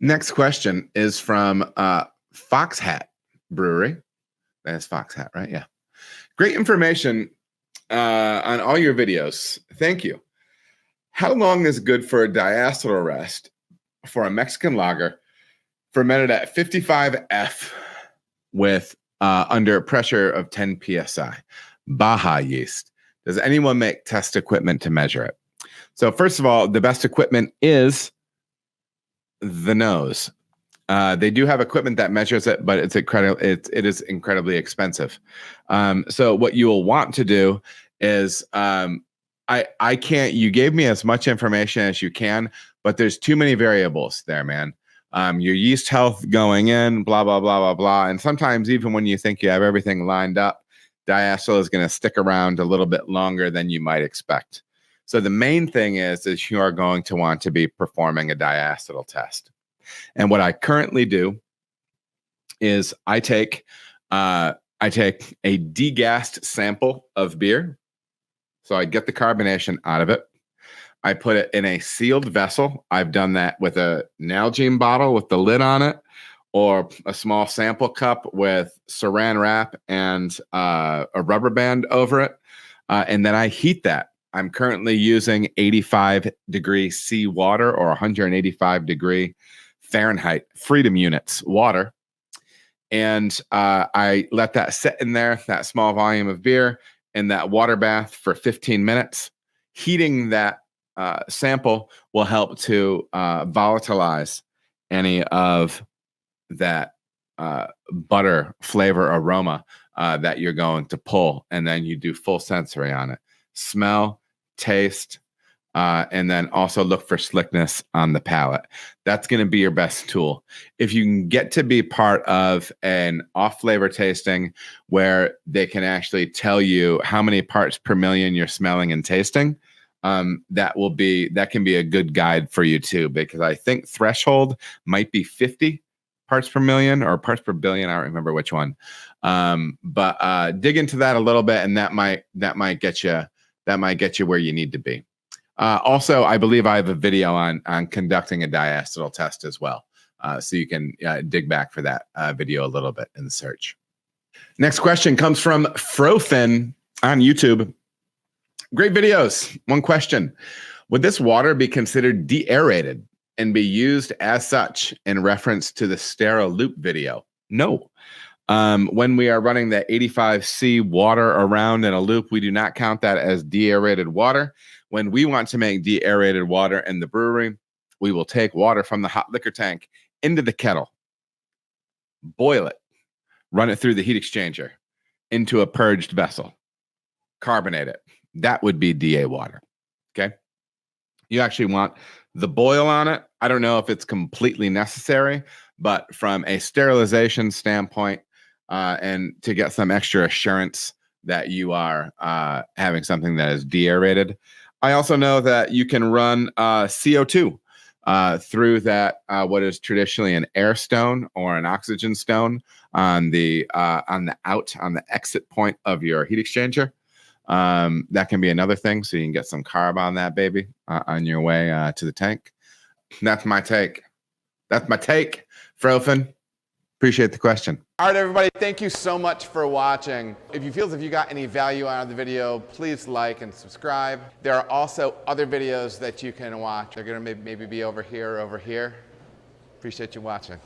Next question is from Fox Hat Brewery. That's Fox Hat, right? Yeah. Great information on all your videos. Thank you. How long is good for a diacetyl rest for a Mexican lager fermented at 55 F with under pressure of 10 psi? Baja yeast. Does anyone make test equipment to measure it? So first of all, the best equipment is the nose. They do have equipment that measures it, but it's incredible. It is incredibly expensive. So what you will want to do is, I can't. You gave me as much information as you can, but there's too many variables there, man. Your yeast health going in, blah blah blah blah blah, and sometimes even when you think you have everything lined up, diacetyl is going to stick around a little bit longer than you might expect. So the main thing is you are going to want to be performing a diacetyl test. And what I currently do is I take a degassed sample of beer. So I get the carbonation out of it. I put it in a sealed vessel. I've done that with a Nalgene bottle with the lid on it, or a small sample cup with saran wrap and a rubber band over it. And then I heat that. I'm currently using 85 degree C water or 185 degree Fahrenheit Freedom Units water. And I let that sit in there, that small volume of beer, in that water bath for 15 minutes. Heating that sample will help to volatilize any of that butter flavor aroma that you're going to pull. And then you do full sensory on it. Smell, taste, and then also look for slickness on the palate. That's going to be your best tool. If you can get to be part of an off-flavor tasting where they can actually tell you how many parts per million you're smelling and tasting, that can be a good guide for you too, because I think threshold might be 50 parts per million or parts per billion. I don't remember which one. But dig into that a little bit, and that might get you where you need to be. Also, I believe I have a video on conducting a diacetyl test as well. So you can dig back for that video a little bit in the search. Next question comes from Frofin on YouTube. Great videos. One question. Would this water be considered de-aerated and be used as such in reference to the sterile loop video? No. When we are running the 85C water around in a loop, we do not count that as de-aerated water. When we want to make de-aerated water in the brewery, we will take water from the hot liquor tank into the kettle, boil it, run it through the heat exchanger into a purged vessel, carbonate it. That would be DA water. Okay. You actually want the boil on it. I don't know if it's completely necessary, but from a sterilization standpoint, and to get some extra assurance that you are having something that is de-aerated. I also know that you can run CO2 through that, what is traditionally an air stone or an oxygen stone on the exit point of your heat exchanger. That can be another thing, so you can get some carb on that baby on your way to the tank. That's my take. Frofin. Appreciate the question. All right, everybody, thank you so much for watching. If you feel as if you got any value out of the video, please like and subscribe. There are also other videos that you can watch. They're going to maybe be over here or over here. Appreciate you watching.